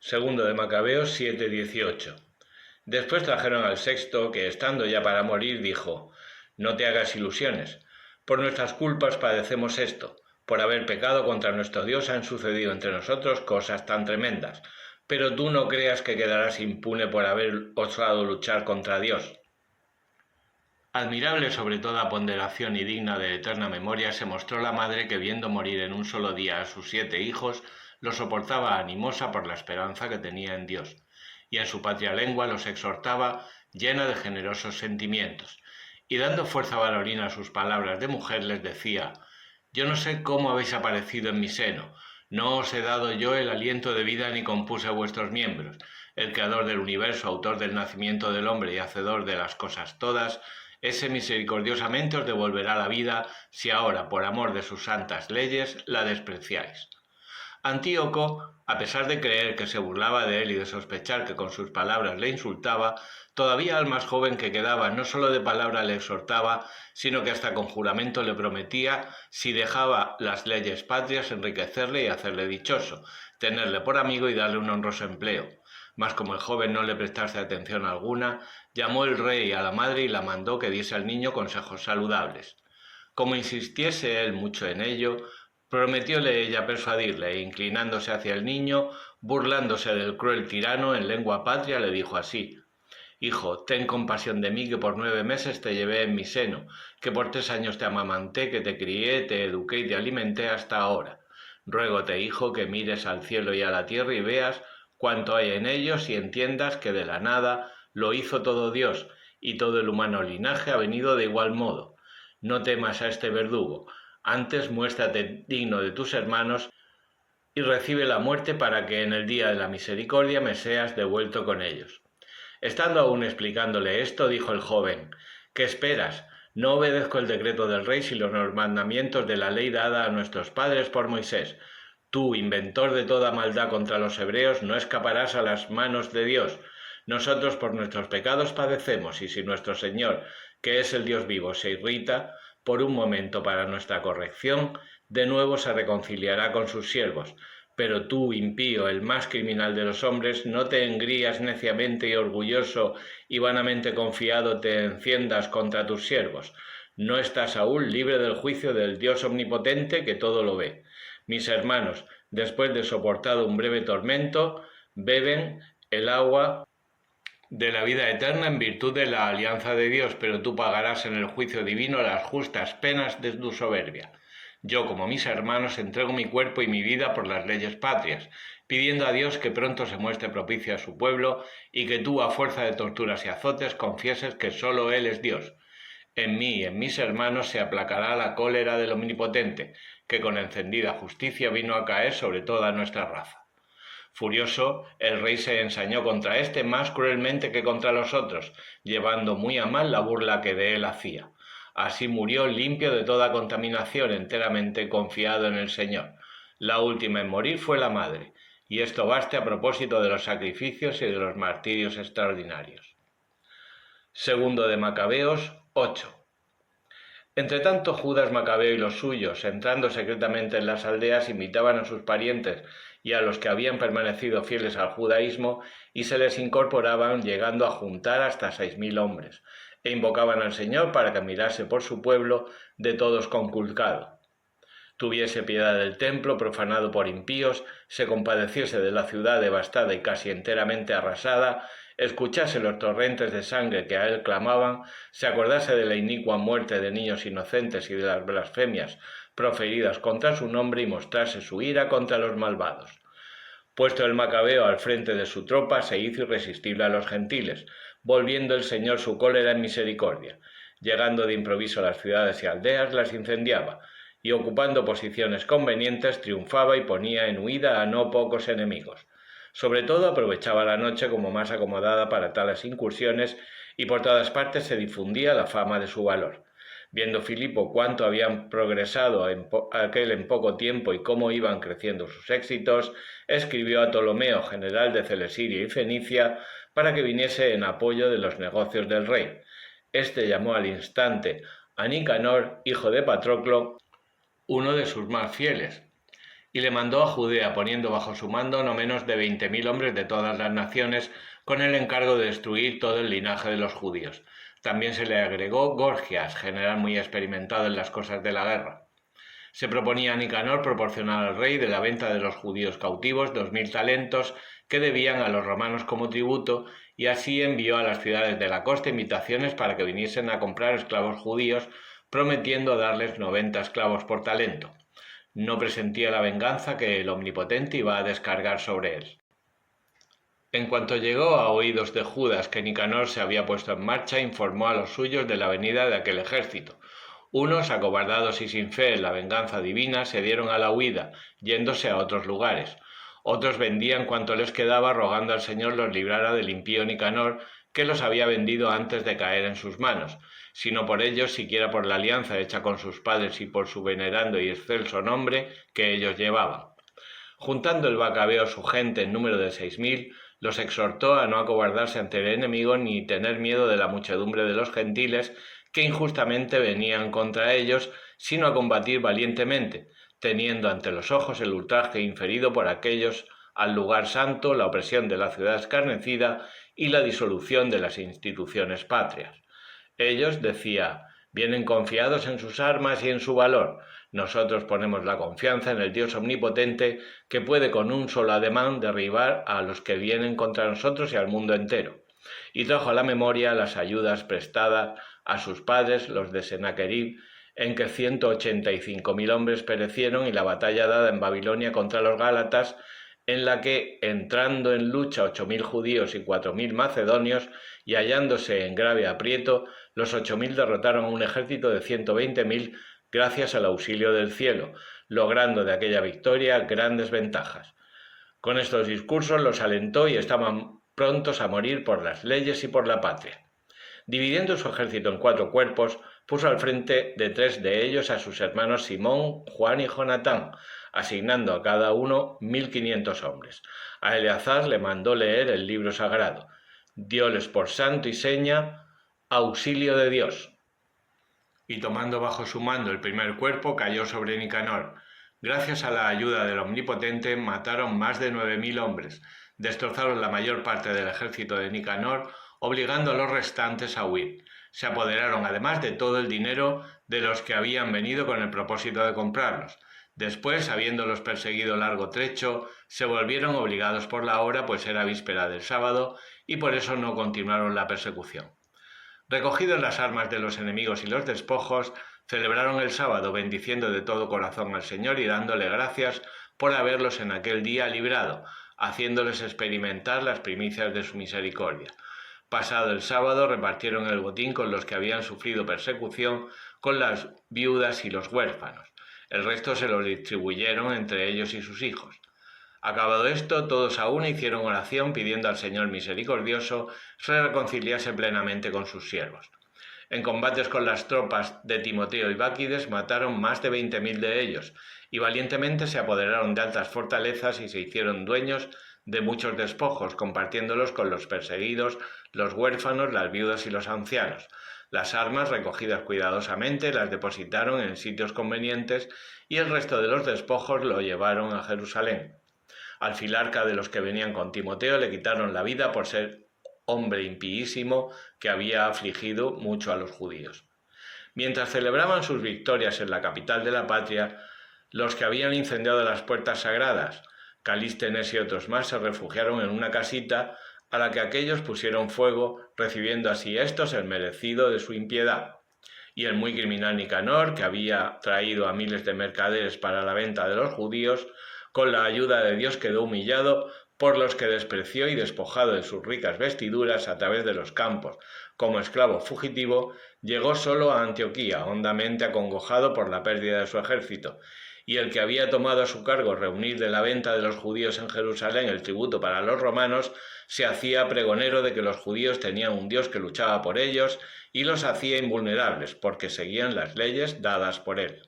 Segundo de Macabeos 7:18. Después trajeron al sexto, que estando ya para morir, dijo: No te hagas ilusiones. Por nuestras culpas padecemos esto. Por haber pecado contra nuestro Dios han sucedido entre nosotros cosas tan tremendas. Pero tú no creas que quedarás impune por haber osado luchar contra Dios. Admirable sobre toda ponderación y digna de eterna memoria se mostró la madre que, viendo morir en un solo día a sus 7 hijos, los soportaba animosa por la esperanza que tenía en Dios, y en su patria lengua los exhortaba llena de generosos sentimientos, y dando fuerza varonil a sus palabras de mujer les decía: Yo no sé cómo habéis aparecido en mi seno, no os he dado yo el aliento de vida ni compuse vuestros miembros. El creador del universo, autor del nacimiento del hombre y hacedor de las cosas todas, ese misericordiosamente os devolverá la vida si ahora, por amor de sus santas leyes, la despreciáis. Antíoco, a pesar de creer que se burlaba de él y de sospechar que con sus palabras le insultaba, todavía al más joven que quedaba no solo de palabra le exhortaba, sino que hasta con juramento le prometía, si dejaba las leyes patrias, enriquecerle y hacerle dichoso, tenerle por amigo y darle un honroso empleo. Mas como el joven no le prestase atención alguna, llamó el rey a la madre y la mandó que diese al niño consejos saludables. Como insistiese él mucho en ello, prometióle ella persuadirle, e inclinándose hacia el niño, burlándose del cruel tirano, en lengua patria le dijo así: Hijo, ten compasión de mí, que por 9 meses te llevé en mi seno, que por 3 años te amamanté, que te crié, te eduqué y te alimenté hasta ahora. Ruégote, hijo, que mires al cielo y a la tierra y veas cuánto hay en ellos y entiendas que de la nada lo hizo todo Dios, y todo el humano linaje ha venido de igual modo. No temas a este verdugo, antes muéstrate digno de tus hermanos y recibe la muerte para que en el día de la misericordia me seas devuelto con ellos. Estando aún explicándole esto, dijo el joven: ¿Qué esperas? No obedezco el decreto del rey sino los mandamientos de la ley dada a nuestros padres por Moisés. Tú, inventor de toda maldad contra los hebreos, no escaparás a las manos de Dios. Nosotros por nuestros pecados padecemos, y si nuestro Señor, que es el Dios vivo, se irrita por un momento para nuestra corrección, de nuevo se reconciliará con sus siervos. Pero tú, impío, el más criminal de los hombres, no te engrías neciamente y orgulloso y vanamente confiado te enciendas contra tus siervos. No estás aún libre del juicio del Dios omnipotente que todo lo ve. Mis hermanos, después de soportado un breve tormento, beben el agua de la vida eterna en virtud de la alianza de Dios, pero tú pagarás en el juicio divino las justas penas de tu soberbia. Yo, como mis hermanos, entrego mi cuerpo y mi vida por las leyes patrias, pidiendo a Dios que pronto se muestre propicio a su pueblo y que tú, a fuerza de torturas y azotes, confieses que solo Él es Dios. En mí y en mis hermanos se aplacará la cólera del Omnipotente, que con encendida justicia vino a caer sobre toda nuestra raza. Furioso, el rey se ensañó contra éste más cruelmente que contra los otros, llevando muy a mal la burla que de él hacía. Así murió limpio de toda contaminación, enteramente confiado en el Señor. La última en morir fue la madre, y esto baste a propósito de los sacrificios y de los martirios extraordinarios. Segundo de Macabeos 8. Entretanto, Judas Macabeo y los suyos, entrando secretamente en las aldeas, invitaban a sus parientes y a los que habían permanecido fieles al judaísmo, y se les incorporaban, llegando a juntar hasta 6.000 hombres, e invocaban al Señor para que mirase por su pueblo de todos conculcado, tuviese piedad del templo profanado por impíos, se compadeciese de la ciudad devastada y casi enteramente arrasada, escuchase los torrentes de sangre que a él clamaban, se acordase de la inicua muerte de niños inocentes y de las blasfemias proferidas contra su nombre y mostrase su ira contra los malvados. Puesto el Macabeo al frente de su tropa, se hizo irresistible a los gentiles, volviendo el Señor su cólera en misericordia. Llegando de improviso a las ciudades y aldeas, las incendiaba, y ocupando posiciones convenientes triunfaba y ponía en huida a no pocos enemigos. Sobre todo aprovechaba la noche como más acomodada para tales incursiones, y por todas partes se difundía la fama de su valor. Viendo Filipo cuánto habían progresado aquel en poco tiempo y cómo iban creciendo sus éxitos, escribió a Ptolomeo, general de Celesiria y Fenicia, para que viniese en apoyo de los negocios del rey. Este llamó al instante a Nicanor, hijo de Patroclo, uno de sus más fieles, y le mandó a Judea, poniendo bajo su mando no menos de 20.000 hombres de todas las naciones, con el encargo de destruir todo el linaje de los judíos. También se le agregó Gorgias, general muy experimentado en las cosas de la guerra. Se proponía a Nicanor proporcionar al rey de la venta de los judíos cautivos 2.000 talentos que debían a los romanos como tributo, y así envió a las ciudades de la costa invitaciones para que viniesen a comprar esclavos judíos, prometiendo darles 90 esclavos por talento. No presentía la venganza que el Omnipotente iba a descargar sobre él. En cuanto llegó a oídos de Judas que Nicanor se había puesto en marcha, informó a los suyos de la venida de aquel ejército. Unos, acobardados y sin fe en la venganza divina, se dieron a la huida, yéndose a otros lugares. Otros vendían cuanto les quedaba, rogando al Señor los librara del impío Nicanor, que los había vendido antes de caer en sus manos, sino por ellos, siquiera por la alianza hecha con sus padres y por su venerando y excelso nombre que ellos llevaban. Juntando el Macabeo su gente en número de 6.000, los exhortó a no acobardarse ante el enemigo ni tener miedo de la muchedumbre de los gentiles que injustamente venían contra ellos, sino a combatir valientemente, teniendo ante los ojos el ultraje inferido por aquellos al lugar santo, la opresión de la ciudad escarnecida y la disolución de las instituciones patrias. Ellos, decía, vienen confiados en sus armas y en su valor. Nosotros ponemos la confianza en el Dios omnipotente, que puede con un solo ademán derribar a los que vienen contra nosotros y al mundo entero. Y trajo a la memoria las ayudas prestadas a sus padres, los de Sennacherib, en que 185.000 hombres perecieron, y la batalla dada en Babilonia contra los gálatas, en la que, entrando en lucha 8.000 judíos y 4.000 macedonios, y hallándose en grave aprieto, los 8.000 derrotaron a un ejército de 120.000 gracias al auxilio del cielo, logrando de aquella victoria grandes ventajas. Con estos discursos los alentó y estaban prontos a morir por las leyes y por la patria. Dividiendo su ejército en 4 cuerpos, puso al frente de 3 de ellos a sus hermanos Simón, Juan y Jonatán, asignando a cada uno 1.500 hombres. A Eleazar le mandó leer el libro sagrado. Dióles por santo y seña, auxilio de Dios. Y tomando bajo su mando el primer cuerpo, cayó sobre Nicanor. Gracias a la ayuda del Omnipotente, mataron más de 9.000 hombres, destrozaron la mayor parte del ejército de Nicanor, obligando a los restantes a huir. Se apoderaron además de todo el dinero de los que habían venido con el propósito de comprarlos. Después, habiéndolos perseguido largo trecho, se volvieron obligados por la hora, pues era víspera del sábado, y por eso no continuaron la persecución. Recogidos las armas de los enemigos y los despojos, celebraron el sábado bendiciendo de todo corazón al Señor y dándole gracias por haberlos en aquel día librado, haciéndoles experimentar las primicias de su misericordia. Pasado el sábado repartieron el botín con los que habían sufrido persecución, con las viudas y los huérfanos. El resto se lo distribuyeron entre ellos y sus hijos. Acabado esto, todos a una hicieron oración pidiendo al Señor misericordioso se reconciliase plenamente con sus siervos. En combates con las tropas de Timoteo y Báquides mataron más de 20.000 de ellos, y valientemente se apoderaron de altas fortalezas y se hicieron dueños de muchos despojos, compartiéndolos con los perseguidos, los huérfanos, las viudas y los ancianos. Las armas, recogidas cuidadosamente, las depositaron en sitios convenientes, y el resto de los despojos lo llevaron a Jerusalén. Al filarca de los que venían con Timoteo le quitaron la vida por ser hombre impíísimo que había afligido mucho a los judíos. Mientras celebraban sus victorias en la capital de la patria, los que habían incendiado las puertas sagradas, Calístenes y otros más, se refugiaron en una casita a la que aquellos pusieron fuego, recibiendo así estos el merecido de su impiedad. Y el muy criminal Nicanor, que había traído a miles de mercaderes para la venta de los judíos, con la ayuda de Dios quedó humillado por los que despreció y despojado de sus ricas vestiduras a través de los campos, como esclavo fugitivo, llegó solo a Antioquía, hondamente acongojado por la pérdida de su ejército, y el que había tomado a su cargo reunir de la venta de los judíos en Jerusalén el tributo para los romanos, se hacía pregonero de que los judíos tenían un Dios que luchaba por ellos y los hacía invulnerables, porque seguían las leyes dadas por él.